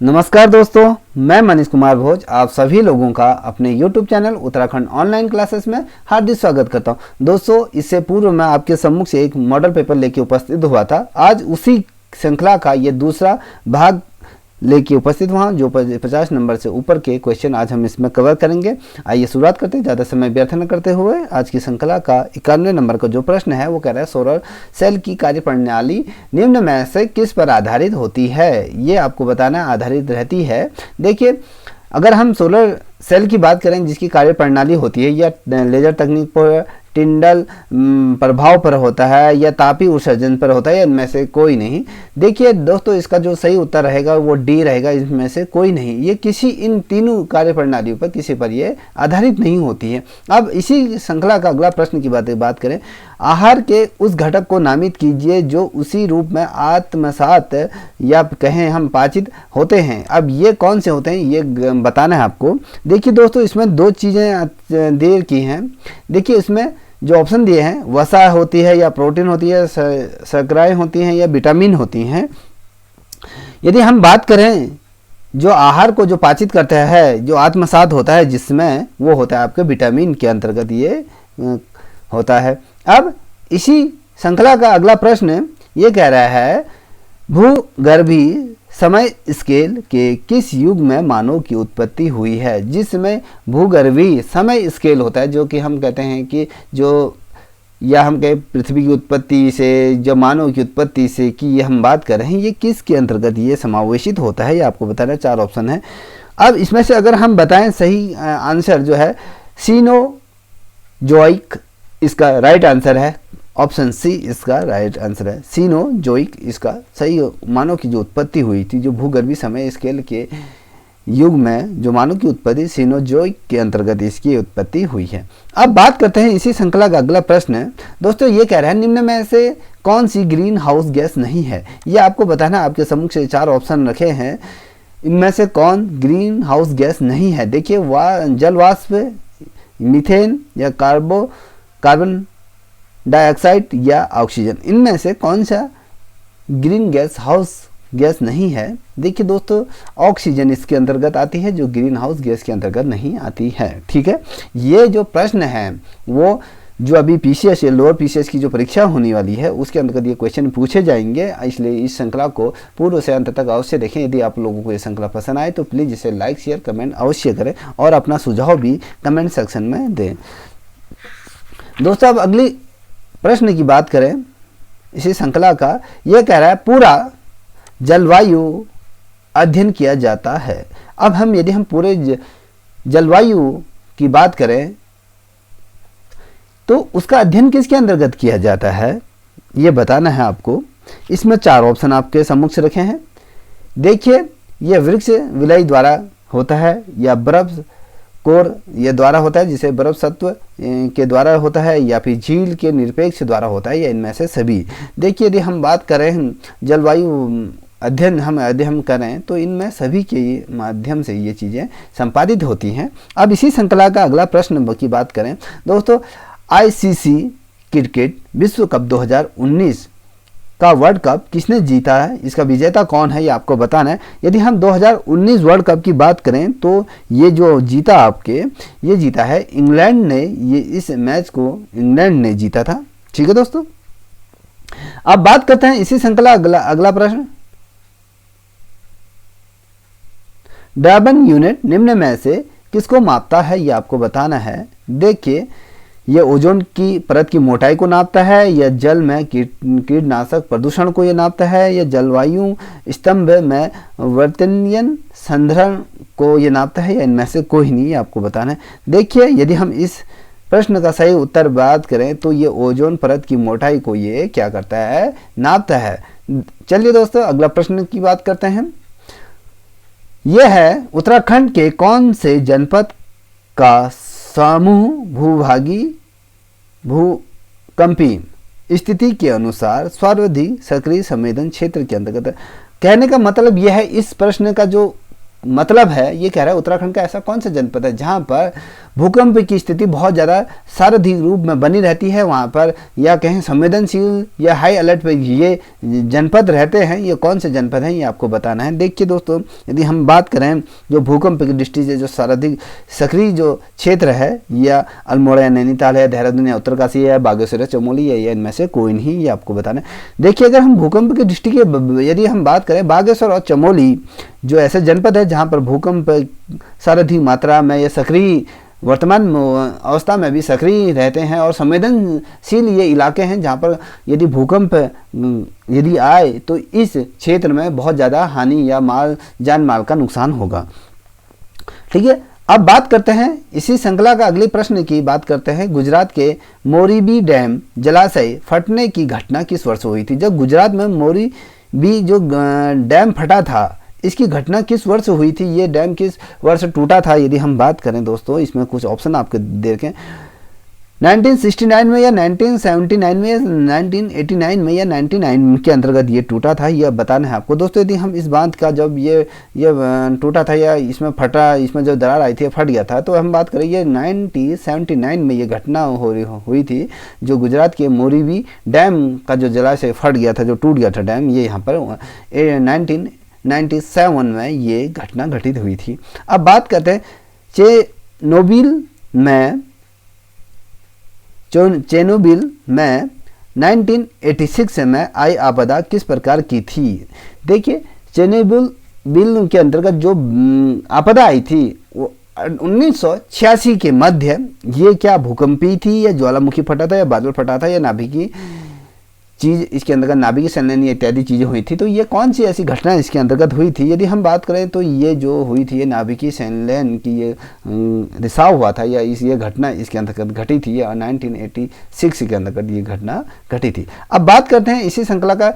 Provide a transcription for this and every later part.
नमस्कार दोस्तों, मैं मनीष कुमार भोज आप सभी लोगों का अपने YouTube channel Uttarakhand online classes में हार्दिक स्वागत करता हूं। दोस्तों, इससे पूर्व मैं आपके सम्मुख से एक मॉडल पेपर लेके उपस्थित हुआ था। आज उसी श्रृंखला का ये दूसरा भाग लेके उपस्थित हुआ जो 50 नंबर से ऊपर के क्वेश्चन आज हम इसमें कवर करेंगे। आइए शुरुआत करते हैं ज़्यादा समय व्यर्थ न करते हुए। आज की श्रृंखला का 91 नंबर का जो प्रश्न है वो कह रहा है सोलर सेल की कार्यप्रणाली निम्न में से किस पर आधारित होती है। ये आपको बताना आधारित रहती है। देखिए, अगर हम सोलर सेल की बात करें जिसकी कार्यप्रणाली होती है या लेजर तकनीक पर, टिंडल प्रभाव पर होता है या तापी उत्सर्जन पर होता है या इनमें से कोई नहीं। देखिए दोस्तों, इसका जो सही उत्तर रहेगा वो डी रहेगा, इसमें से कोई नहीं। ये किसी इन तीनों कार्यप्रणालियों पर किसी पर ये आधारित नहीं होती है। अब इसी श्रृंखला का अगला प्रश्न की बात करें, आहार के उस घटक को नामित कीजिए जो उसी रूप में आत्मसात या कहें हम पाचित होते हैं। अब ये कौन से होते हैं ये बताना है आपको। देखिए दोस्तों, इसमें दो चीज़ें देर की हैं। देखिए, इसमें जो ऑप्शन दिए हैं वसा होती है या प्रोटीन होती है, शर्कराएँ होती हैं या विटामिन होती हैं। यदि हम बात करें जो आहार को जो पाचित करता है, जो आत्मसात होता है, जिसमें वो होता है आपके विटामिन के अंतर्गत ये होता है। अब इसी श्रृंखला का अगला प्रश्न ये कह रहा है, भूगर्भीय समय स्केल के किस युग में मानव की उत्पत्ति हुई है। जिसमें भूगर्भीय समय स्केल होता है, जो कि हम कहते हैं कि जो या हम कहें पृथ्वी की उत्पत्ति से, जो मानव की उत्पत्ति से की ये हम बात कर रहे हैं, ये किसके अंतर्गत ये समावेशित होता है, ये आपको बताना। 4 ऑप्शन है। अब इसमें से अगर हम बताएं सही आंसर जो है सीनोजोइक इसका राइट आंसर है। ऑप्शन सी इसका राइट आंसर है। सीनोजोइक इसका सही, मानव की जो उत्पत्ति हुई थी, जो भूगर्भीय समय स्केल के युग में जो मानव की उत्पत्ति सीनोजोइक के अंतर्गत इसकी उत्पत्ति हुई है। अब बात करते हैं इसी श्रृंखला का अगला प्रश्न। दोस्तों, ये कह रहा है निम्न में से कौन सी ग्रीन हाउस गैस नहीं है। ये आपको बताना। आपके सम्मुख से 4 ऑप्शन रखे हैं, इनमें से कौन ग्रीन हाउस गैस नहीं है। देखिए, जल वाष्प, मीथेन या कार्बन डाइऑक्साइड या ऑक्सीजन, इनमें से कौन सा ग्रीन हाउस गैस नहीं है। देखिए दोस्तों, ऑक्सीजन इसके अंतर्गत आती है, जो ग्रीन हाउस गैस के अंतर्गत नहीं आती है। ठीक है, ये जो प्रश्न है वो जो अभी पीसीएस या लोअर पीसीएस की जो परीक्षा होने वाली है उसके अंतर्गत ये क्वेश्चन पूछे जाएंगे। इसलिए इस श्रृंखला को पूर्व से अंत तक अवश्य देखें। यदि आप लोगों को ये श्रृंखला पसंद आए तो प्लीज़ इसे लाइक, शेयर, कमेंट अवश्य करें और अपना सुझाव भी कमेंट सेक्शन में दें। दोस्तों, अब अगली प्रश्न की बात करें इसी श्रृंखला का, यह कह रहा है पूरा जलवायु अध्ययन किया जाता है। अब यदि हम पूरे जलवायु की बात करें तो उसका अध्ययन किसके अंतर्गत किया जाता है ये बताना है आपको। इसमें 4 ऑप्शन आपके सम्मुख से रखे हैं। देखिए, यह वृक्ष विलय द्वारा होता है या बर्फ कोर ये द्वारा होता है, जिसे बर्फ सत्व के द्वारा होता है, या फिर झील के निरपेक्ष द्वारा होता है, या इनमें से सभी। देखिए, यदि हम बात करें जलवायु अध्ययन हम अध्ययन करें तो इनमें सभी के माध्यम से ये चीज़ें संपादित होती हैं। अब इसी श्रृंखला का अगला प्रश्न की बात करें दोस्तों, आईसीसी क्रिकेट विश्व कप 2019 का वर्ल्ड कप किसने जीता है, इसका विजेता कौन है, ये आपको बताना है। यदि हम 2019 वर्ल्ड कप की बात करें तो ये जो जीता ये जीता है इंग्लैंड ने। ये इस मैच को इंग्लैंड ने जीता था। ठीक है दोस्तों, अब बात करते हैं इसी श्रृंखला अगला प्रश्न, ड्रैबन यूनिट निम्न में से किसको मापता है, ये आपको बताना है। देखिए, यह ओजोन की परत की मोटाई को नापता है, या जल में कीटनाशक प्रदूषण को ये नापता है, या जलवायु स्तंभ में वर्तनीय संधारण को ये नापता है, या इनमें से कोई नहीं, आपको बताना है। देखिए, यदि हम इस प्रश्न का सही उत्तर बात करें तो ये ओजोन परत की मोटाई को ये क्या करता है, नापता है। चलिए दोस्तों, अगला प्रश्न की बात करते हैं। यह है उत्तराखंड के कौन से जनपद का समूह भूकंपी स्थिति के अनुसार सर्वाधिक सक्रिय संवेदन क्षेत्र के अंतर्गत। कहने का मतलब यह है, इस प्रश्न का जो मतलब है, ये कह रहा है उत्तराखंड का ऐसा कौन सा जनपद है जहाँ पर भूकंप की स्थिति बहुत ज़्यादा सर्वाधिक रूप में बनी रहती है, वहाँ पर या कहीं संवेदनशील या हाई अलर्ट पर ये जनपद रहते हैं, ये कौन से जनपद हैं ये आपको बताना है। देखिए दोस्तों, यदि हम बात करें जो भूकंप की दृष्टि से जो सर्वाधिक सक्रिय जो क्षेत्र है, या अल्मोड़ा या नैनीताल है, देहरादून या उत्तरकाशी है, बागेश्वर है, चमोली है, या इनमें से कोई नहीं, ये आपको बताना है। देखिए अगर हम भूकंप की दृष्टि के यदि हम बात करें, बागेश्वर और चमोली जो ऐसे जनपद है जहाँ पर भूकंप सर्वाधिक मात्रा में या सक्रिय वर्तमान अवस्था में भी सक्रिय रहते हैं और संवेदनशील ये इलाके हैं जहाँ पर यदि भूकंप यदि आए तो इस क्षेत्र में बहुत ज़्यादा हानि या जान माल का नुकसान होगा। ठीक है, अब बात करते हैं इसी श्रृंखला का अगले प्रश्न की बात करते हैं। गुजरात के मोरीबी डैम जलाशय फटने की घटना किस वर्ष हुई थी? जब गुजरात में मोरीबी जो डैम फटा था, इसकी घटना किस वर्ष हुई थी? ये डैम किस वर्ष टूटा था? यदि हम बात करें दोस्तों, इसमें कुछ ऑप्शन आपके देखें, 1969 में या 1979 में या 1989 में या 99 के अंतर्गत ये टूटा था, यह बताना है आपको। दोस्तों यदि हम इस बात का जब ये टूटा था या इसमें फटा, इसमें जो दरार आई थी फट गया था, तो हम बात करें ये 1979 में ये घटना हुई थी, जो गुजरात के मोरीबी डैम का जो जलाशय फट गया था, जो टूट गया था डैम, ये यहाँ पर 1997 में ये घटना घटित हुई थी। अब बात करते हैं चेरनोबिल में 1986 में आई आपदा किस प्रकार की थी? देखिए चेरनोबिल के अंतर्गत जो आपदा आई थी वो 1986 के मध्य, ये क्या भूकंपी थी या ज्वालामुखी फटा था या बादल फटा था या नाभिकीय चीज़ इसके अंतर्गत नाभिकीय संलयन इत्यादि चीज़ें हुई थी? तो ये कौन सी ऐसी घटना इसके अंतर्गत हुई थी? यदि हम बात करें तो ये जो हुई थी, ये नाभिकीय संलयन की ये रिसाव हुआ था, या ये घटना इसके अंतर्गत घटी थी, या 1986 के अंतर्गत ये घटना घटी थी। अब बात करते हैं इसी श्रृंखला का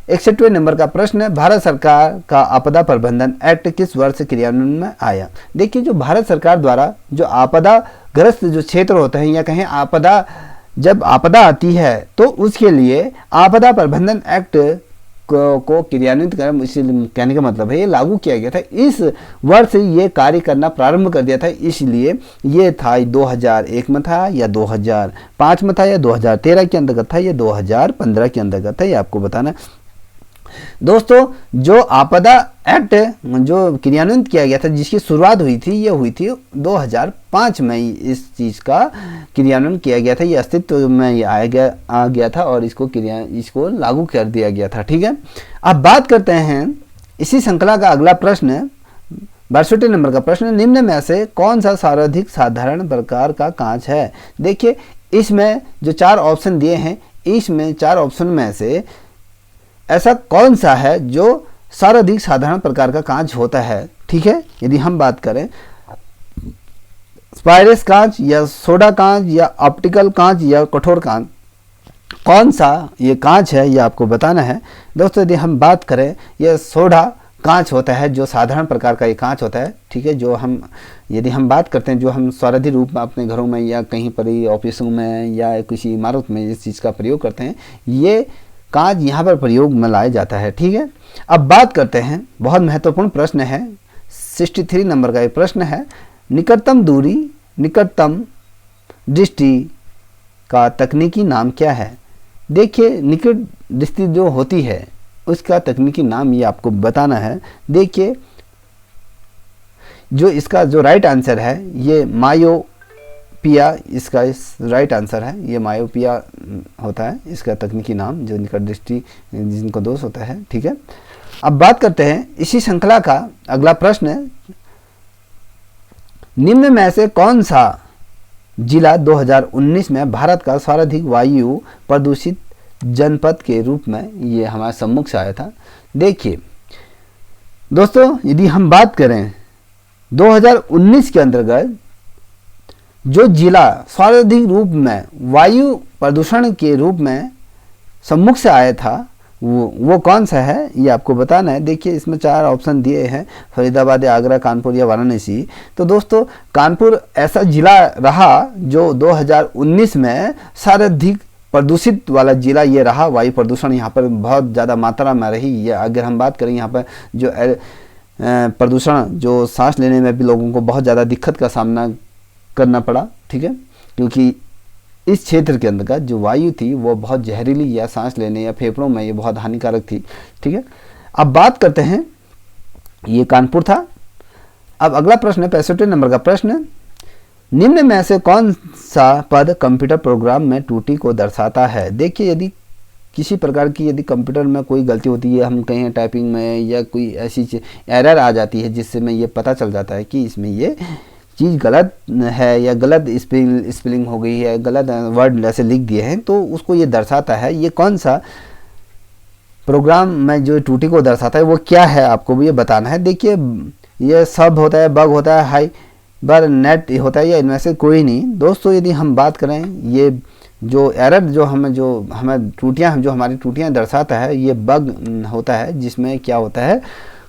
61वें नंबर का प्रश्न है, भारत सरकार का आपदा प्रबंधन एक्ट किस वर्ष क्रियान्वयन में आया? देखिए जो भारत सरकार द्वारा जो आपदा ग्रस्त जो क्षेत्र होते हैं, या कहें आपदा, जब आपदा आती है तो उसके लिए आपदा प्रबंधन एक्ट को क्रियान्वित कर, इसलिए कहने का मतलब है ये लागू किया गया था। इस वर्ष ये कार्य करना प्रारंभ कर दिया था, इसलिए ये था 2001 में था या 2005 में था या 2013 के अंतर्गत था या 2015 के अंतर्गत था, ये आपको बताना। दोस्तों जो आपदा एक्ट जो क्रियान्वित किया गया था, जिसकी शुरुआत हुई थी, ये हुई थी 2005 में इस चीज़ का क्रियान्वयन किया गया था, ये अस्तित्व में ये आ गया था और इसको लागू कर दिया गया था। ठीक है, अब बात करते हैं इसी श्रृंखला का अगला प्रश्न, 62 नंबर का प्रश्न, निम्न में से कौन सा सर्वाधिक साधारण प्रकार का कांच है? देखिए इसमें जो 4 ऑप्शन दिए हैं, इसमें 4 ऑप्शन में से ऐसा कौन सा है जो सर्वाधिक साधारण प्रकार का कांच होता है? ठीक है, यदि हम बात करें स्पाइरस कांच या सोडा कांच या ऑप्टिकल कांच या कठोर कांच, कौन सा ये कांच है ये आपको बताना है। दोस्तों यदि हम बात करें, यह सोडा कांच होता है, जो साधारण प्रकार का ये कांच होता है। ठीक है, जो हम यदि हम बात करते हैं, जो हम सर्वाधिक रूप में अपने घरों में या कहीं पर ऑफिसों में या किसी इमारत में इस चीज़ का प्रयोग करते हैं, ये कांच यहाँ पर प्रयोग में लाया जाता है। ठीक है, अब बात करते हैं, बहुत महत्वपूर्ण प्रश्न है, 63 नंबर का ये प्रश्न है, निकटतम दूरी, निकटतम दृष्टि का तकनीकी नाम क्या है? देखिए निकट दृष्टि जो होती है उसका तकनीकी नाम ये आपको बताना है। देखिए जो इसका जो राइट आंसर है ये मायोपिया, इसका राइट आंसर है, ये मायोपिया होता है इसका तकनीकी नाम, जो निकट दृष्टि जिनको दोष होता है। ठीक है, अब बात करते हैं इसी श्रृंखला का अगला प्रश्न, निम्न में से कौन सा जिला 2019 में भारत का सर्वाधिक वायु प्रदूषित जनपद के रूप में ये हमारे सम्मुख से आया था? देखिए दोस्तों यदि हम बात करें 2019 के अंतर्गत जो जिला सर्वाधिक रूप में वायु प्रदूषण के रूप में सम्मुख से आया था वो कौन सा है ये आपको बताना है। देखिए इसमें 4 ऑप्शन दिए हैं, फरीदाबाद, आगरा, कानपुर या वाराणसी। तो दोस्तों कानपुर ऐसा जिला रहा जो 2019 में सर्वाधिक प्रदूषित वाला जिला ये रहा, वायु प्रदूषण यहाँ पर बहुत ज़्यादा मात्रा में रही। या अगर हम बात करें यहाँ पर जो प्रदूषण जो सांस लेने में भी लोगों को बहुत ज़्यादा दिक्कत का सामना करना पड़ा, ठीक है, क्योंकि इस क्षेत्र के अंतर्गत जो वायु थी वो बहुत जहरीली या सांस लेने या फेफड़ों में ये बहुत हानिकारक थी, ठीक है। अब बात करते हैं, ये कानपुर था। अब अगला प्रश्न है 65 नंबर का प्रश्न, निम्न में से कौन सा पद कंप्यूटर प्रोग्राम में त्रुटि को दर्शाता है। देखिए, यदि किसी प्रकार की यदि कंप्यूटर में कोई गलती होती है, हम कहें टाइपिंग में या कोई ऐसी एरर आ जाती है जिससे में ये पता चल जाता है कि इसमें ये चीज़ गलत है या गलत स्पेलिंग हो गई है, गलत वर्ड ऐसे लिख दिए हैं, तो उसको ये दर्शाता है। ये कौन सा प्रोग्राम में जो त्रुटि को दर्शाता है वो क्या है, आपको भी ये बताना है। देखिए, ये सब होता है, बग होता है, हाइबर नेट होता है, या इनमें से कोई नहीं। दोस्तों, यदि हम बात करें, ये जो एरर जो हमें त्रुटियाँ जो हमारी त्रुटियाँ दर्शाता है, ये बग होता है, जिसमें क्या होता है,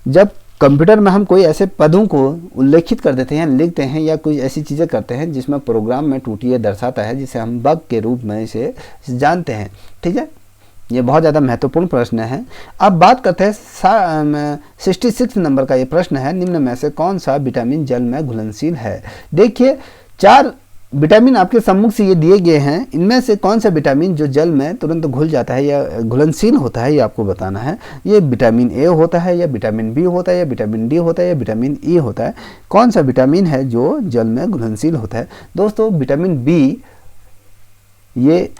जब कंप्यूटर में हम कोई ऐसे पदों को उल्लेखित कर देते हैं, लिखते हैं या कुछ ऐसी चीज़ें करते हैं जिसमें प्रोग्राम में त्रुटि दर्शाता है, जिसे हम बग के रूप में इसे जानते हैं, ठीक है। ये बहुत ज़्यादा महत्वपूर्ण प्रश्न है। अब बात करते हैं 66 नंबर का ये प्रश्न है, निम्न में से कौन सा विटामिन जल में घुलनशील है। देखिए, 4 विटामिन आपके सम्मुख से ये दिए गए हैं, इनमें से कौन सा विटामिन जो जल में तुरंत घुल जाता है या घुलनशील होता है, ये आपको बताना है। ये विटामिन ए होता है, या विटामिन बी होता है, या विटामिन डी होता है, या विटामिन ई होता है। कौन सा विटामिन है जो जल में घुलनशील होता है। दोस्तों, विटामिन बी ये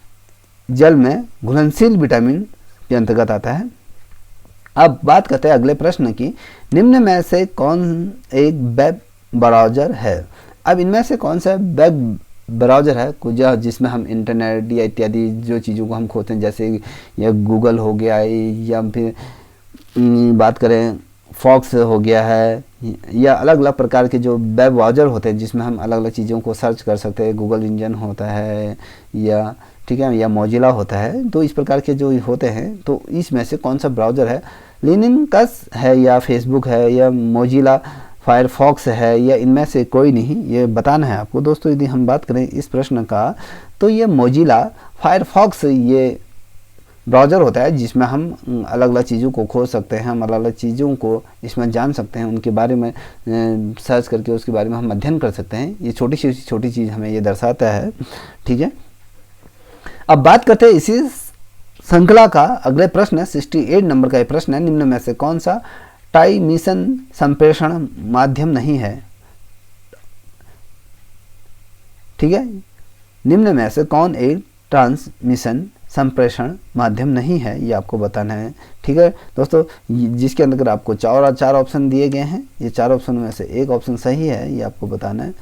जल में घुलनशील विटामिन के अंतर्गत आता है। अब बात करते हैं अगले प्रश्न की, निम्न में से कौन एक वेब ब्राउज़र है। अब इनमें से कौन सा वेब ब्राउज़र है कुछ जिसमें हम इंटरनेट या इत्यादि जो चीज़ों को हम खोजते हैं, जैसे या गूगल हो गया, या फिर बात करें फॉक्स हो गया है, या अलग अलग प्रकार के जो वेब ब्राउज़र होते हैं जिसमें हम अलग अलग चीज़ों को सर्च कर सकते हैं। गूगल इंजन होता है, या ठीक है, या मोजिला होता है। तो इस प्रकार के जो होते हैं, तो इसमें से कौन सा ब्राउज़र है, लिनक्स है, या फेसबुक है, या मोजिला फायरफॉक्स है, या इनमें से कोई नहीं, ये बताना है आपको। दोस्तों, यदि हम बात करें इस प्रश्न का, तो ये मोजिला फायरफॉक्स ये ब्राउज़र होता है जिसमें हम अलग अलग चीज़ों को खोज सकते हैं, हम अलग अलग चीज़ों को इसमें जान सकते हैं, उनके बारे में सर्च करके उसके बारे में हम अध्ययन कर सकते हैं। ये छोटी चीज़ हमें ये दर्शाता है, ठीक है। अब बात करते हैं इसी श्रृंखला का अगले प्रश्न 68 नंबर का ये प्रश्न है, निम्न में से कौन सा ट्रांसमिशन संप्रेषण माध्यम नहीं है। ठीक है, निम्न में से कौन एक ट्रांसमिशन संप्रेषण माध्यम नहीं है, ये आपको बताना है। ठीक है दोस्तों, जिसके अंदर आपको चार ऑप्शन दिए गए हैं, ये 4 ऑप्शन में से एक ऑप्शन सही है, ये आपको बताना है।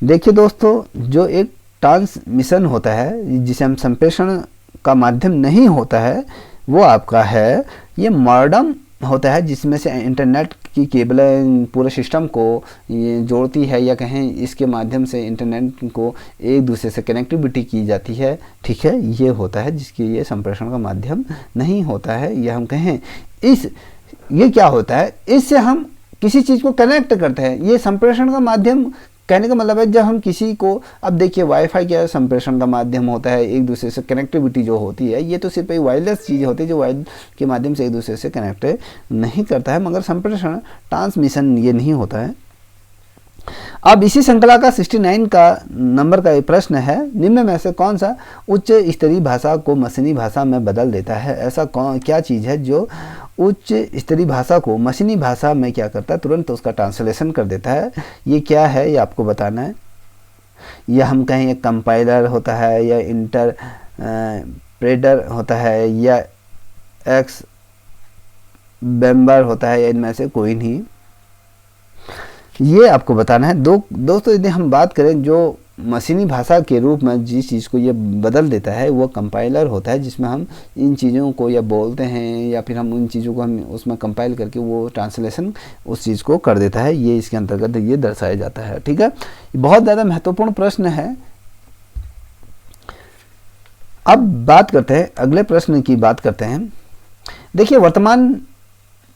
देखिए दोस्तों, जो एक ट्रांसमिशन होता है जिसे हम संप्रेषण का माध्यम नहीं होता है, वो आपका है ये मॉडेम होता है, जिसमें से इंटरनेट की केबलें पूरे सिस्टम को ये जोड़ती है, या कहें इसके माध्यम से इंटरनेट को एक दूसरे से कनेक्टिविटी की जाती है। ठीक है, ये होता है जिसकी ये संप्रेषण का माध्यम नहीं होता है। या हम कहें ये क्या होता है, इससे हम किसी चीज़ को कनेक्ट करते हैं। ये संप्रेषण का माध्यम कहने का मतलब है जब हम किसी को, अब देखिए वाईफाई क्या संप्रेषण का माध्यम होता है, एक दूसरे से कनेक्टिविटी जो होती है, ये तो सिर्फ एक वायरलेस चीज़ होती है जो वायर के माध्यम से एक दूसरे से कनेक्ट नहीं करता है, मगर संप्रेषण ट्रांसमिशन ये नहीं होता है। अब इसी श्रृंखला का 69 का नंबर का एक प्रश्न है, निम्न में से कौन सा उच्च स्तरीय भाषा को मशीनी भाषा में बदल देता है। ऐसा क्या चीज़ है जो उच्च स्तरीय भाषा को मशीनी भाषा में क्या करता है, तुरंत उसका ट्रांसलेशन कर देता है। ये क्या है, ये आपको बताना है। या हम कहें एक कंपाइलर होता है, या इंटरप्रेटर होता है, या एक्स बेम्बर होता है, या इनमें से कोई नहीं, ये आपको बताना है। दोस्तों, यदि हम बात करें जो मशीनी भाषा के रूप में जिस चीज़ को ये बदल देता है, वो कंपाइलर होता है, जिसमें हम इन चीज़ों को या बोलते हैं, या फिर हम उन चीज़ों को हम उसमें कंपाइल करके वो ट्रांसलेशन उस चीज़ को कर देता है। ये इसके अंतर्गत ये दर्शाया जाता है। ठीक है, बहुत ज़्यादा महत्वपूर्ण प्रश्न है। अब बात करते हैं अगले प्रश्न की बात करते हैं। देखिए,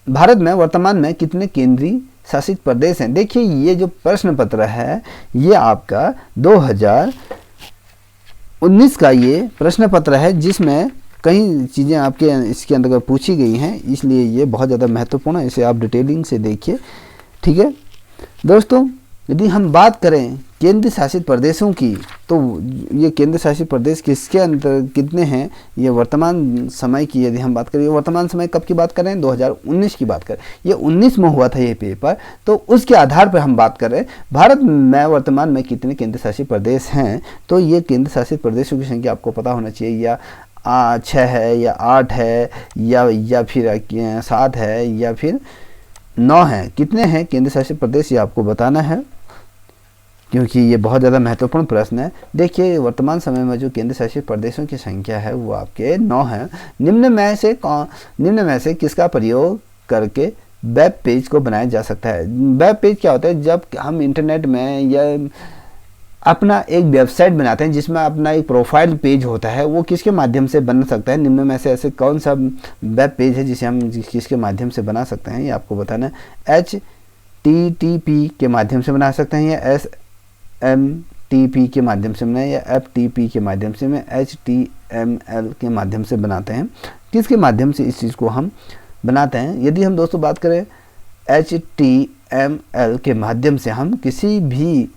भारत में वर्तमान में कितने केंद्रीय शासित प्रदेश हैं। देखिए, ये जो प्रश्न पत्र है ये आपका 2019 का ये प्रश्न पत्र है, जिसमें कई चीज़ें आपके इसके अंतर्गत पूछी गई हैं, इसलिए ये बहुत ज़्यादा महत्वपूर्ण है। इसे आप डिटेलिंग से देखिए। ठीक है दोस्तों, यदि हम बात करें केंद्र शासित प्रदेशों की, तो ये केंद्र शासित प्रदेश किसके अंतर कितने हैं, ये वर्तमान समय की यदि हम बात करें, वर्तमान समय कब की बात करें, 2019 की बात करें, ये 19 में हुआ था ये पेपर, तो उसके आधार पर हम बात कर रहे हैं भारत में वर्तमान में कितने केंद्र शासित प्रदेश हैं। तो ये केंद्र शासित प्रदेशों की संख्या आपको पता होना चाहिए, या 6 है या 8 है या फिर 7 है या फिर 9 है, कितने हैं केंद्र शासित प्रदेश ये आपको बताना है, क्योंकि ये बहुत ज़्यादा महत्वपूर्ण प्रश्न है। देखिए वर्तमान समय में जो केंद्र शासित प्रदेशों की संख्या है वो आपके 9 है। निम्न में से किसका प्रयोग करके वेब पेज को बनाया जा सकता है। वेब पेज क्या होता है, जब हम इंटरनेट में या अपना एक वेबसाइट बनाते हैं जिसमें अपना एक प्रोफाइल पेज होता है, वो किसके माध्यम से बन सकता है। निम्न में से ऐसे कौन सा वेब पेज है जिसे हम किसके माध्यम से बना सकते हैं, ये आपको बताना है। HTTP के माध्यम से बना सकते हैं, या SMTP के माध्यम से बनाए, या FTP के माध्यम से, में HTML के माध्यम से बनाते हैं। किसके माध्यम से इस चीज़ को हम बनाते हैं। यदि हम दोस्तों बात करें HTML के माध्यम से हम किसी भी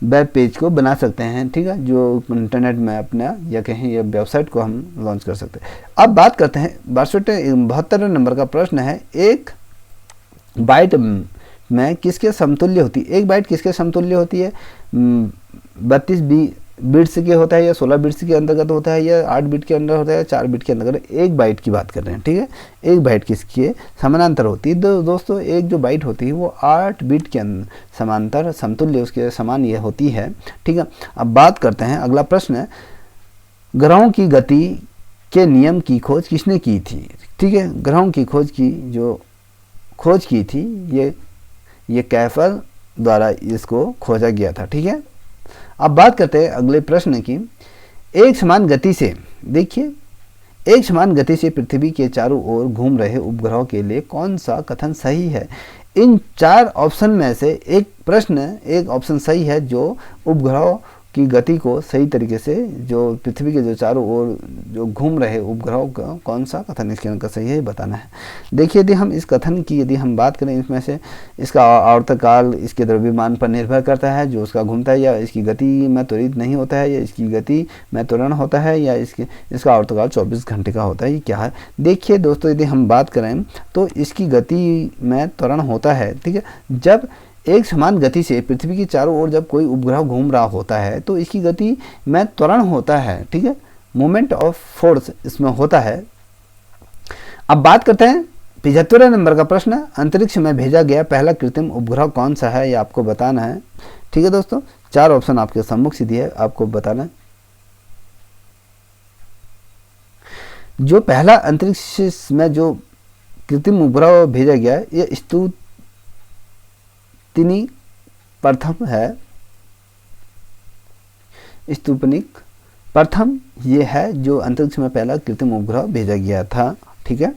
वेब पेज को बना सकते हैं, ठीक है, जो इंटरनेट में अपना या कहीं ये वेबसाइट को हम लॉन्च कर सकते हैं। अब बात करते हैं 72 नंबर का प्रश्न है, एक बाइट में किसके समतुल्य होती है। एक बाइट किसके समतुल्य होती है, 32 बिट्स के होता है, या 16 बिट्स के अंतर्गत होता है, या 8 बिट के अंदर होता है, या 4 बिट के अंतर्गत। एक बाइट की बात कर रहे हैं, ठीक है, एक बाइट किसके समानांतर होती है। दोस्तों एक जो बाइट होती है वो 8 बिट के समांतर समतुल्य उसके समान ये होती है, ठीक है। अब बात करते हैं, अगला प्रश्न है, ग्रहों की गति के नियम की खोज किसने की थी। ठीक है, ग्रहों की खोज की थी ये कैफर द्वारा इसको खोजा गया था, ठीक है। अब बात करते हैं अगले प्रश्न की, एक समान गति से, देखिए एक समान गति से पृथ्वी के चारों ओर घूम रहे उपग्रहों के लिए कौन सा कथन सही है। इन 4 ऑप्शन में से एक ऑप्शन सही है, जो उपग्रहों की गति को सही तरीके से, जो पृथ्वी के जो चारों ओर जो घूम रहे उपग्रहों का कौन सा कथन इसके अंदर सही है बताना है। देखिए यदि हम इस कथन की यदि हम बात करें, इसमें से इसका आवर्तकाल इसके द्रव्यमान पर निर्भर करता है जो उसका घूमता है, या इसकी गति में त्वरित नहीं होता है, या इसकी गति में त्वरण होता है, या इसका आवर्तकाल 24 घंटे का होता है, ये क्या है। देखिए दोस्तों यदि हम बात करें तो इसकी गति में त्वरण होता है, ठीक है। जब एक समान गति से पृथ्वी की चारों ओर जब कोई उपग्रह घूम रहा होता है तो इसकी गति में त्वरण होता है, ठीक है, मोमेंट ऑफ फोर्स इसमें होता है। अब बात करते हैं 75 नंबर का प्रश्न, अंतरिक्ष में भेजा गया पहला कृत्रिम उपग्रह कौन सा है, ये आपको बताना है, ठीक है दोस्तों। 4 ऑप्शन आपके सम्मुख सीधी है, आपको बताना है। जो पहला अंतरिक्ष में जो कृत्रिम उपग्रह भेजा गया है, ये स्पुतनिक प्रथम है, स्पुतनिक प्रथम ये है जो अंतरिक्ष में पहला कृत्रिम उपग्रह भेजा गया था, ठीक है।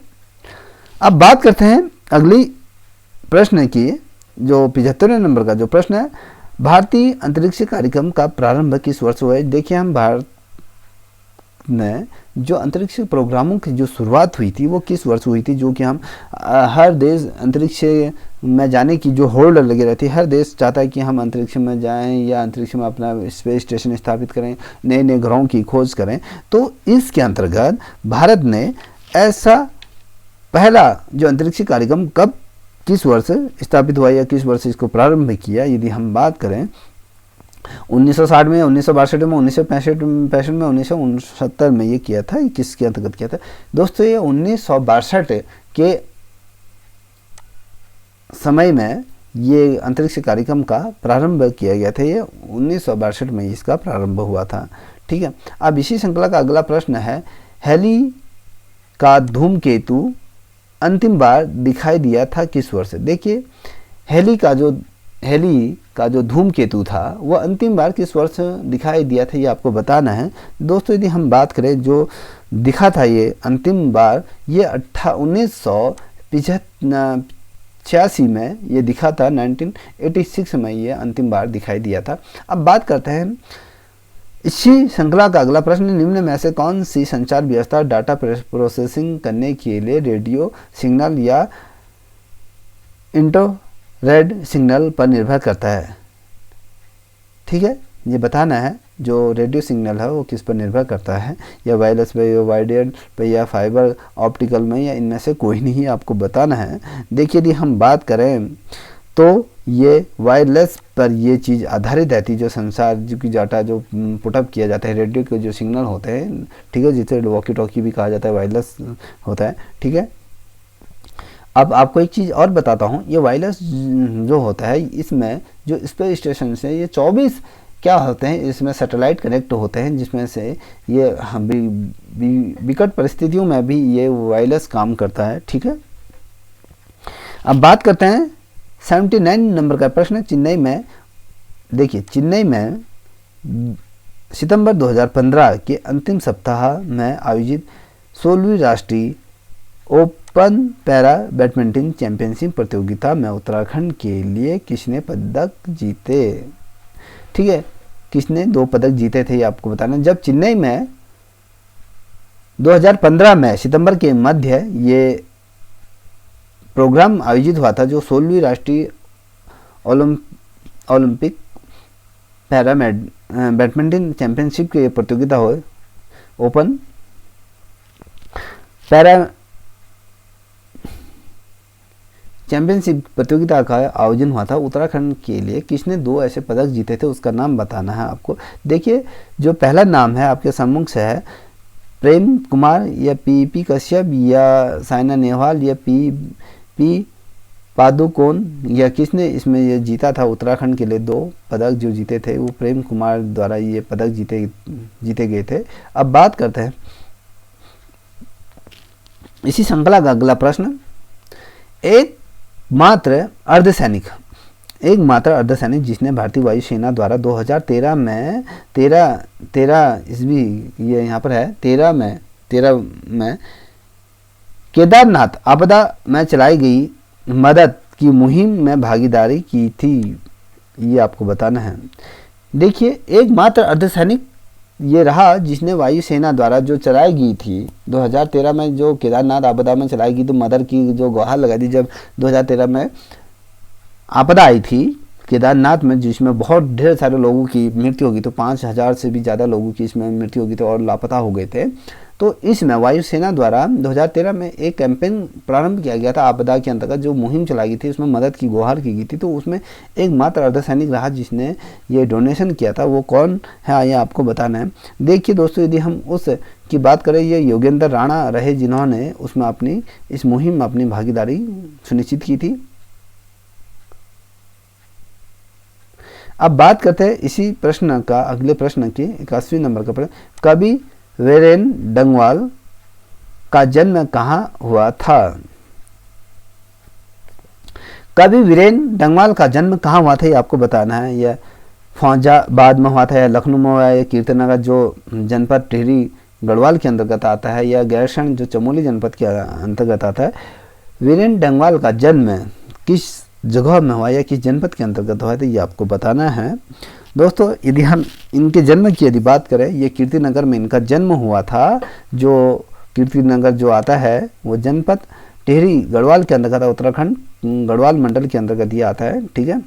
अब बात करते हैं अगली प्रश्न की, जो 75 नंबर का जो प्रश्न है, भारतीय अंतरिक्ष कार्यक्रम का प्रारंभ किस वर्ष हुआ है। देखिए हम भारत में जो अंतरिक्ष प्रोग्रामों की जो शुरुआत हुई थी वो किस वर्ष हुई थी, जो कि हम हर देश अंतरिक्ष में जाने की जो होड़ लगे रहती है, हर देश चाहता है कि हम अंतरिक्ष में जाएं या अंतरिक्ष में अपना स्पेस स्टेशन स्थापित करें, नए नए ग्रहों की खोज करें। तो इसके अंतर्गत भारत ने ऐसा पहला जो अंतरिक्ष कार्यक्रम कब किस वर्ष स्थापित हुआ या किस वर्ष इसको प्रारंभ किया, यदि हम बात करें 1960 में, 1962 में, 1965 में, 1969 में ये किया था। किसके अंतर्गत किया था दोस्तों, ये 1962 के समय में ये अंतरिक्ष कार्यक्रम का प्रारंभ किया गया था। ये 1962 में इसका प्रारंभ हुआ था, ठीक है। अब इसी श्रृंखला का अगला प्रश्न है, हैली का धूमकेतु अंतिम बार दिखाई दिया था किस वर्ष। देखिए हैली का जो धूमकेतु था वह अंतिम बार किस वर्ष दिखाई दिया था, ये आपको बताना है दोस्तों। यदि हम बात करें जो दिखा था ये अंतिम बार, ये 1986 में ये दिखा था, 1986 में ये अंतिम बार दिखाई दिया था। अब बात करते हैं इसी श्रृंखला का अगला प्रश्न, निम्न में से कौन सी संचार व्यवस्था डाटा प्रोसेसिंग करने के लिए रेडियो सिग्नल या इंफ्रारेड सिग्नल पर निर्भर करता है। ठीक है, ये बताना है जो रेडियो सिग्नल है वो किस पर निर्भर करता है, या वायरलेस पे, या वायर्ड पे, या फाइबर ऑप्टिकल में, या इनमें से कोई नहीं आपको बताना है। देखिए यदि हम बात करें तो ये वायरलेस पर ये चीज़ आधारित रहती है, जो संसार जो की डाटा जो पुटअप किया जाता है, रेडियो के जो सिग्नल होते हैं, ठीक है, जिसे वॉकी टॉकी भी कहा जाता है, वायरलेस होता है। ठीक है, अब आपको एक चीज़ और बताता हूँ, ये वायरलेस जो होता है इसमें जो स्पेस स्टेशन से ये 24 क्या होते हैं, इसमें सैटेलाइट कनेक्ट होते हैं, जिसमें से ये विकट परिस्थितियों में भी ये वायरलेस काम करता है। ठीक है, अब बात करते हैं 79 नंबर का प्रश्न। चेन्नई में, देखिए चेन्नई में सितंबर 2015 के अंतिम सप्ताह में आयोजित 16वीं राष्ट्रीय ओपन पैरा बैडमिंटन चैंपियनशिप प्रतियोगिता में उत्तराखंड के लिए किसने पदक जीते? ठीक है, किसने 2 पदक जीते थे ये आपको बताना। जब चेन्नई में 2015 में सितंबर के मध्य ये प्रोग्राम आयोजित हुआ था, जो 16वीं राष्ट्रीय ओलंपिक पैरा बैडमिंटन चैंपियनशिप की प्रतियोगिता हो, ओपन पैरा चैंपियनशिप प्रतियोगिता का आयोजन हुआ था। उत्तराखंड के लिए किसने 2 ऐसे पदक जीते थे, उसका नाम बताना है आपको। देखिए जो पहला नाम है आपके सम्मुख से है प्रेम कुमार, या पी कश्यप, या साइना नेहवाल, या पी पादुकोण, या किसने इसमें ये जीता था उत्तराखंड के लिए 2 पदक जो जीते थे, वो प्रेम कुमार द्वारा ये पदक जीते गए थे। अब बात करते हैं इसी श्रृंखला का अगला प्रश्न। एकमात्र अर्धसैनिक जिसने भारतीय वायुसेना द्वारा 2013 में 13 ईस्वी, ये यहाँ पर है 13 में केदारनाथ आपदा में चलाई गई मदद की मुहिम में भागीदारी की थी, ये आपको बताना है। देखिए एकमात्र अर्धसैनिक ये रहा जिसने वायुसेना द्वारा जो चलाई गई थी 2013 में, जो केदारनाथ आपदा में चलाई गई, तो मदद की जो गुहार लगा दी जब 2013 में आपदा आई थी केदारनाथ में, जिसमें बहुत ढेर सारे लोगों की मृत्यु होगी, तो 5000 से भी ज़्यादा लोगों की इसमें मृत्यु होगी थी और लापता हो गए थे। तो इसमें वायुसेना द्वारा 2013 में एक कैंपेन प्रारंभ किया गया था आपदा के अंतर्गत, जो मुहिम चलाई गई थी, उसमें मदद की गुहार की गई थी। तो उसमें एकमात्र अर्धसैनिक रहा जिसने ये डोनेशन किया था, वो कौन है ये आपको बताना है। देखिए दोस्तों, यदि हम उस की बात करें, ये योगेंद्र राणा रहे जिन्होंने उसमें अपनी इस मुहिम में अपनी भागीदारी सुनिश्चित की थी। अब बात करते हैं इसी प्रश्न का अगले प्रश्न की 81 नंबर का प्रश्न। कवि वीरेन डंगवाल का जन्म कहाँ हुआ था? कवि वीरेन डंगवाल का जन्म कहाँ हुआ था ये आपको बताना है। यह फौजाबाद में हुआ था, या लखनऊ में हुआ, या कीर्तनगर जो जनपद टिहरी गढ़वाल के अंतर्गत आता है, या गैरसैंण जो चमोली जनपद के अंतर्गत आता है। वीरेन डंगवाल का जन्म किस जगह में हुआ या किस जनपद के अंतर्गत हुआ, तो ये आपको बताना है। दोस्तों यदि हम इनके जन्म की यदि बात करें, ये कीर्तिनगर में इनका जन्म हुआ था। जो कीर्तिनगर जो आता है वो जनपद टिहरी गढ़वाल के अंतर्गत, उत्तराखंड गढ़वाल मंडल के अंतर्गत ये आता है। ठीक है,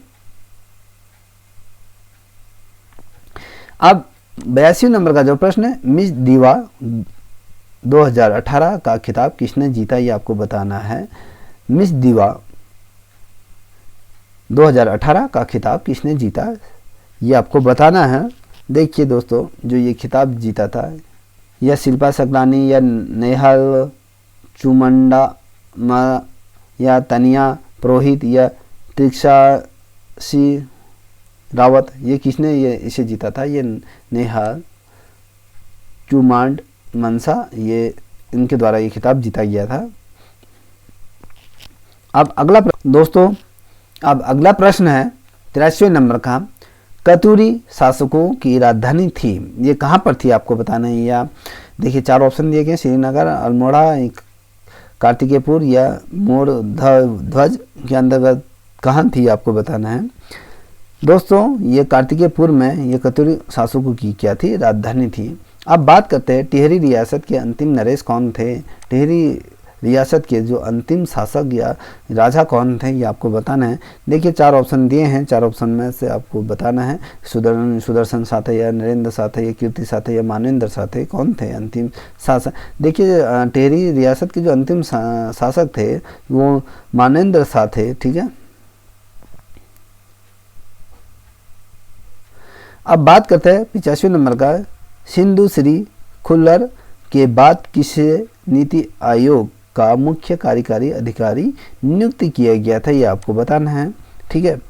अब 82 नंबर का जो प्रश्न है, मिस दीवा 2018 का खिताब किसने जीता, ये आपको बताना है। मिस दीवा 2018 का खिताब किसने जीता, ये आपको बताना है। देखिए दोस्तों, जो ये खिताब जीता था, या शिल्पा सकलानी, या नेहल चुमंडा, या तनिया पुरोहित, या त्रिक्षासी रावत, ये किसने ये इसे जीता था? ये नेहल चुमांड मनसा, ये इनके द्वारा ये खिताब जीता गया था। अब अगला दोस्तों, अब अगला प्रश्न है 83 नंबर का। कतूरी शासकों की राजधानी थी, ये कहाँ पर थी आपको बताना है। या देखिए 4 ऑप्शन दिए गए, श्रीनगर, अल्मोड़ा, कार्तिकेयपुर, या मोर ध्वज के अंतर्गत कहाँ थी आपको बताना है। दोस्तों ये कार्तिकेयपुर में ये कतूरी शासकों की क्या थी, राजधानी थी। अब बात करते हैं टिहरी रियासत के अंतिम नरेश कौन थे। टिहरी रियासत के जो अंतिम शासक या राजा कौन थे, ये आपको बताना है। देखिए 4 ऑप्शन दिए हैं, 4 ऑप्शन में से आपको बताना है सुदर्शन साथे या नरेंद्र साथे या कीर्ति साथे या मानवेंद्र साथे कौन थे अंतिम शासक। देखिए टेहरी रियासत के जो अंतिम शासक थे वो मानवेंद्र साथे, ठीक है। अब बात करते हैं 85वें नंबर का, सिंधु श्री खुल्लर के बाद किसे नीति आयोग का मुख्य कार्यकारी अधिकारी नियुक्त किया गया था, ये आपको बताना है, ठीक है।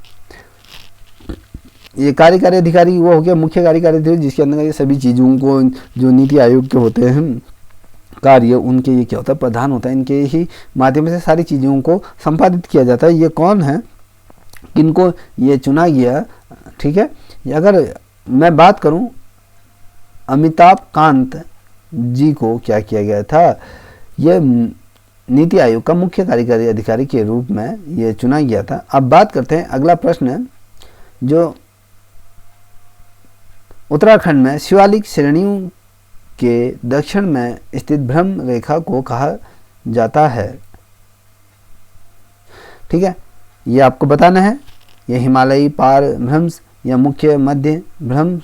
ये कार्यकारी अधिकारी वो हो गया मुख्य कार्यकारी अधिकारी जिसके अंदर ये सभी चीज़ों को जो नीति आयोग के होते हैं कार्य, उनके ये क्या होता है प्रधान होता है, इनके ही माध्यम से सारी चीज़ों को संपादित किया जाता है। ये कौन है, किनको ये चुना गया, ठीक है। अगर मैं बात करूं अमिताभ कांत जी को क्या किया गया था, ये नीति आयोग का मुख्य कार्यकारी अधिकारी के रूप में ये चुना गया था। अब बात करते हैं अगला प्रश्न, जो उत्तराखंड में शिवालिक श्रेणियों के दक्षिण में स्थित भ्रम रेखा को कहा जाता है, ठीक है। ये आपको बताना है, ये हिमालयी पार भ्रंश या मुख्य मध्य भ्रंश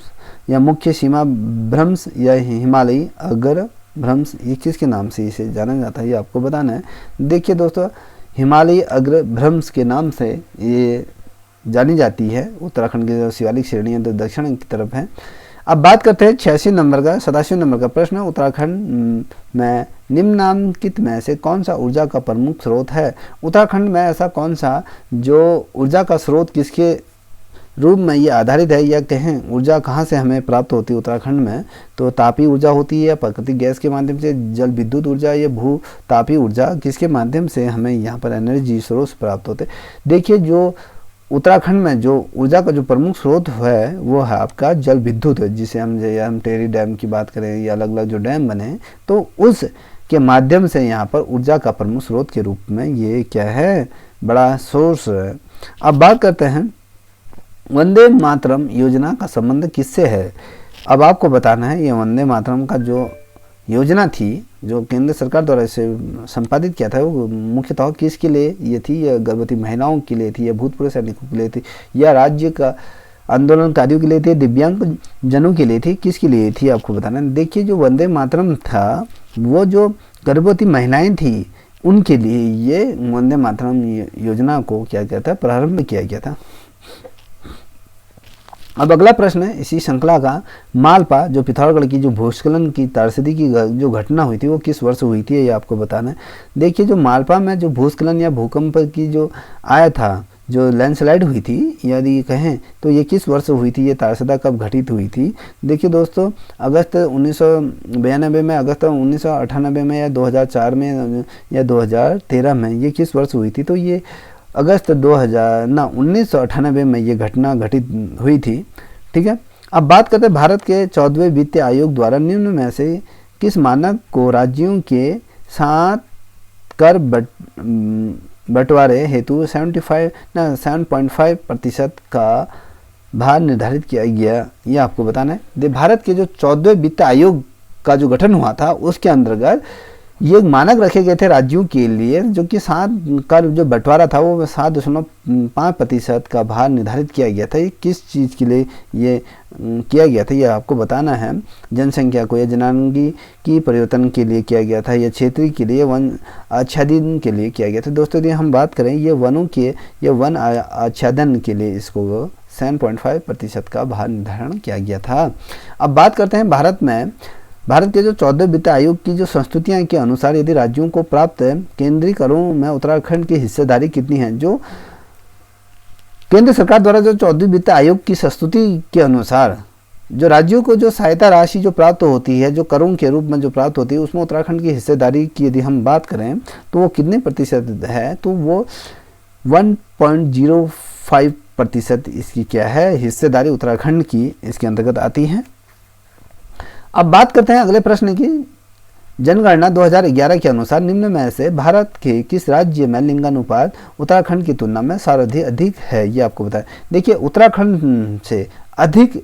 या मुख्य सीमा भ्रंश या हिमालयी अग्र भ्रंश, ये किसके नाम से इसे जाना जाता है, ये आपको बताना है। देखिए दोस्तों, हिमालयी अग्र भ्रंश के नाम से ये जानी जाती है उत्तराखंड की जो शिवालिक श्रेणियाँ तो दक्षिण की तरफ है। अब बात करते हैं 87वें नंबर का प्रश्न, उत्तराखंड में निम्नलिखित में से कौन सा ऊर्जा का प्रमुख स्रोत है। उत्तराखंड में ऐसा कौन सा जो ऊर्जा का स्रोत किसके रूप में ये आधारित है, या कहें ऊर्जा कहाँ से हमें प्राप्त होती है उत्तराखंड में, तो तापीय ऊर्जा होती है, प्राकृतिक गैस के माध्यम से, जल विद्युत ऊर्जा या भू तापीय ऊर्जा, किसके माध्यम से हमें यहाँ पर एनर्जी स्रोत प्राप्त होते। देखिए जो उत्तराखंड में जो ऊर्जा का जो प्रमुख स्रोत है वो है आपका जल विद्युत, जिसे हम टेहरी डैम की बात करें या अलग अलग जो डैम बने तो उस के माध्यम से यहाँ पर ऊर्जा का प्रमुख स्रोत के रूप में ये क्या है, बड़ा सोर्स है। अब बात करते हैं वंदे मातरम योजना का संबंध किससे है। अब आपको बताना है ये वंदे मातरम का जो योजना थी जो केंद्र सरकार द्वारा इसे संपादित किया था वो मुख्यतः किसके लिए ये थी, या गर्भवती महिलाओं के लिए थी, या भूतपूर्व सैनिकों के लिए थी, या राज्य का आंदोलनकारियों के लिए थी, दिव्यांग जनों के लिए थी, किसके लिए थी आपको बताना है। देखिए जो वंदे मातरम था वो जो गर्भवती महिलाएं थी उनके लिए ये वंदे मातरम योजना को क्या किया था, प्रारंभ किया गया था। अब अगला प्रश्न है इसी श्रृंखला का, मालपा जो पिथौरागढ़ की जो भूस्खलन की त्रासदी की जो घटना हुई थी वो किस वर्ष हुई थी, ये आपको बताना है। देखिए जो मालपा में जो भूस्खलन या भूकंप की जो आया था, जो लैंडस्लाइड हुई थी यदि कहें तो ये किस वर्ष हुई थी, ये त्रासदा कब घटित हुई थी। देखिए दोस्तों अगस्त 1992 में, अगस्त 1998 में, या 2004 में, या 2013 में, ये किस वर्ष हुई थी, तो ये अगस्त 1998 में ये घटना घटित हुई थी, ठीक है। अब बात करते हैं भारत के 14वें वित्त आयोग द्वारा निम्न में से किस मानक को राज्यों के साथ कर बंटवारे हेतु 7.5% का भार निर्धारित किया गया, ये आपको बताना है। भारत के जो 14वें वित्त आयोग का जो गठन हुआ था उसके अंतर्गत ये मानक रखे गए थे राज्यों के लिए, जो कि 7 का जो बंटवारा था वो 7.5% का भार निर्धारित किया गया था। ये किस चीज़ के लिए ये किया गया था, ये आपको बताना है। जनसंख्या को या जनांगी की परिवर्तन के लिए किया गया था, या क्षेत्रीय के लिए, वन आच्छादन के लिए किया गया था। दोस्तों यदि हम बात करें ये वनों के या वन आच्छादन के लिए इसको 7.5% का भार निर्धारण किया गया था। अब बात करते हैं भारत के जो 14वें वित्त आयोग की जो संस्तुतियां के अनुसार यदि राज्यों को प्राप्त केंद्रीय करों में उत्तराखंड की हिस्सेदारी कितनी है। जो केंद्र सरकार द्वारा जो 14वें वित्त आयोग की संस्तुति के अनुसार जो राज्यों को जो सहायता राशि जो प्राप्त होती है, जो करों के रूप में जो प्राप्त होती है, उसमें उत्तराखंड की हिस्सेदारी की यदि हम बात करें तो वो कितने प्रतिशत है, तो वो 1.05% इसकी क्या है हिस्सेदारी उत्तराखंड की इसके अंतर्गत आती है। अब बात करते हैं अगले प्रश्न की। जनगणना 2011 के अनुसार निम्न में से भारत के किस राज्य में लिंगानुपात उत्तराखंड की तुलना में सर्वाधिक अधिक है, ये आपको बताएं। देखिए उत्तराखंड से अधिक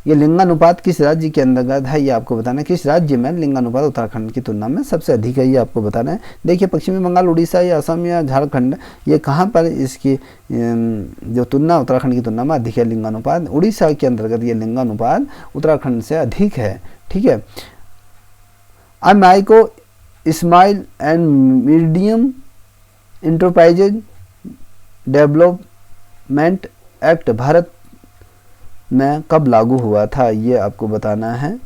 ये लिंगानुपात किस राज्य के अंतर्गत है, ये आपको बताना है। किस राज्य में लिंगानुपात उत्तराखंड की तुलना में सबसे अधिक है, ये आपको बताना है। देखिए पश्चिमी बंगाल, उड़ीसा या असम या झारखंड, ये कहाँ पर इसकी जो तुलना उत्तराखंड की तुलना में अधिक है लिंगानुपात। उड़ीसा के अंतर्गत ये लिंगानुपात उत्तराखंड से अधिक है, ठीक है। अब micro small and medium enterprises development act Bharat में कब लागू हुआ था, ये आपको बताना है।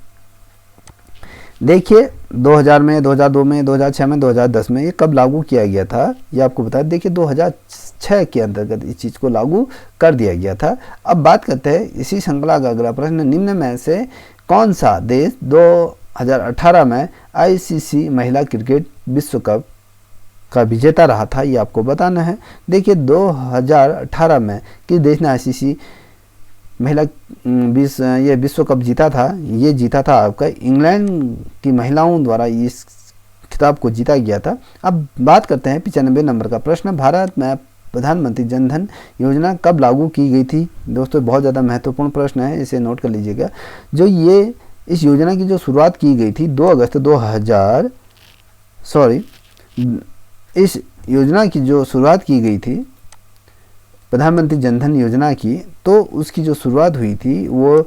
देखिए 2000 में, 2002 में, 2006 में, 2010 में ये कब लागू किया गया था, ये आपको बता। देखिए 2006 के अंतर्गत इस चीज़ को लागू कर दिया गया था। अब बात करते हैं इसी श्रृंखला का अगला प्रश्न, निम्न में से कौन सा देश 2018 में आईसीसी महिला क्रिकेट विश्व कप का विजेता रहा था, ये आपको बताना है। देखिए 2018 में किस देश ने आईसीसी महिला ये विश्व कप जीता था, ये जीता था आपका इंग्लैंड की महिलाओं द्वारा इस खिताब को जीता गया था। अब बात करते हैं 95 नंबर का प्रश्न, भारत में प्रधानमंत्री जन धन योजना कब लागू की गई थी। दोस्तों बहुत ज़्यादा महत्वपूर्ण प्रश्न है, इसे नोट कर लीजिएगा। जो ये इस योजना की जो शुरुआत की गई थी 2 अगस्त 2000 इस योजना की जो शुरुआत की गई थी प्रधानमंत्री जन धन योजना की, तो उसकी जो शुरुआत हुई थी वो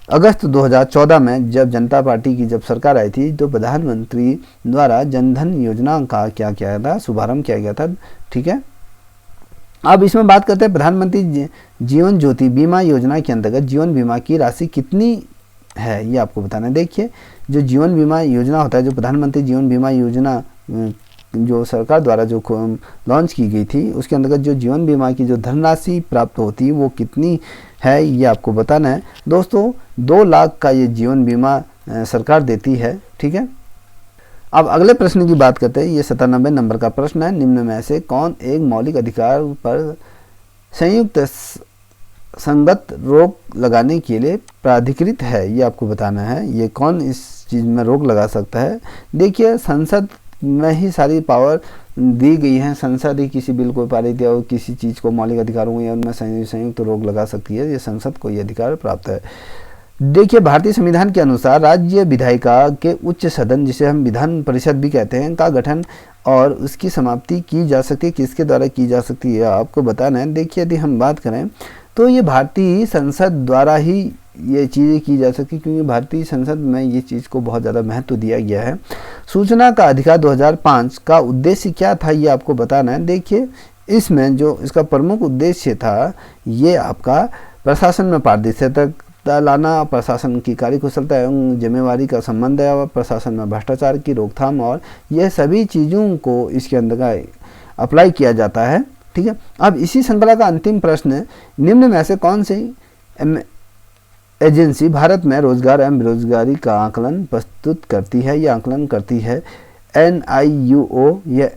अगस्त 2014 में जब जनता पार्टी की जब सरकार आई थी, तो प्रधानमंत्री द्वारा जन धन योजना का क्या किया था, शुभारंभ किया गया था, ठीक है। अब इसमें बात करते हैं प्रधानमंत्री जीवन ज्योति बीमा योजना के अंतर्गत जीवन बीमा की राशि कितनी है, ये आपको बताना है। देखिए जो जीवन बीमा योजना होता है, जो प्रधानमंत्री जीवन बीमा योजना जो सरकार द्वारा जो लॉन्च की गई थी, उसके अंतर्गत जो जीवन बीमा की जो धनराशि प्राप्त होती है वो कितनी है, ये आपको बताना है। दोस्तों 2 लाख का ये जीवन बीमा सरकार देती है, ठीक है। अब अगले प्रश्न की बात करते हैं, ये 97 नंबर का प्रश्न है, निम्न में से कौन एक मौलिक अधिकार पर संयुक्त संगत रोक लगाने के लिए प्राधिकृत है, ये आपको बताना है। ये कौन इस चीज़ में रोक लगा सकता है। देखिए संसद में ही सारी पावर दी गई है, संसद ही किसी बिल को पारित या किसी चीज़ को मौलिक अधिकारों या उनमें संयुक्त रोक लगा सकती है, ये संसद को ये अधिकार प्राप्त है। देखिए भारतीय संविधान के अनुसार राज्य विधायिका के उच्च सदन, जिसे हम विधान परिषद भी कहते हैं, का गठन और उसकी समाप्ति की जा सकती है, किसके द्वारा की जा सकती है आपको बताना है। देखिए यदि हम बात करें तो ये भारतीय संसद द्वारा ही ये चीज़ें की जा सकती, क्योंकि भारतीय संसद में ये चीज़ को बहुत ज़्यादा महत्व दिया गया है। सूचना का अधिकार 2005 का उद्देश्य क्या था, ये आपको बताना है। देखिए इसमें जो इसका प्रमुख उद्देश्य था, ये आपका प्रशासन में पारदर्शिता लाना, प्रशासन की कार्यकुशलता एवं जिम्मेवारी का संबंध है, प्रशासन में भ्रष्टाचार की रोकथाम, और यह सभी चीज़ों को इसके अंदर अप्लाई किया जाता है, ठीक है। अब इसी श्रृंखला का अंतिम प्रश्न, निम्न में से कौन सी एजेंसी भारत में रोजगार एवं बेरोजगारी का आकलन प्रस्तुत करती है, या आकलन करती है। NIUO या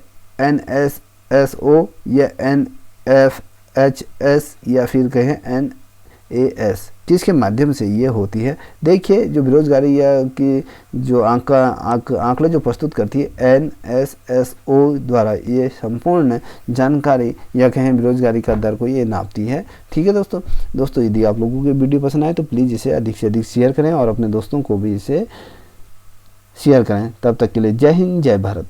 NSSO या NFHS या फिर कहें NAS, जिसके माध्यम से ये होती है। देखिए जो बेरोजगारी या कि जो आंकड़े जो प्रस्तुत करती है NSSO द्वारा ये संपूर्ण जानकारी या कहें बेरोजगारी का दर को ये नापती है, ठीक है दोस्तों यदि आप लोगों की वीडियो पसंद आए तो प्लीज़ इसे अधिक से अधिक शेयर करें और अपने दोस्तों को भी इसे शेयर करें। तब तक के लिए जय हिंद, जय भारत।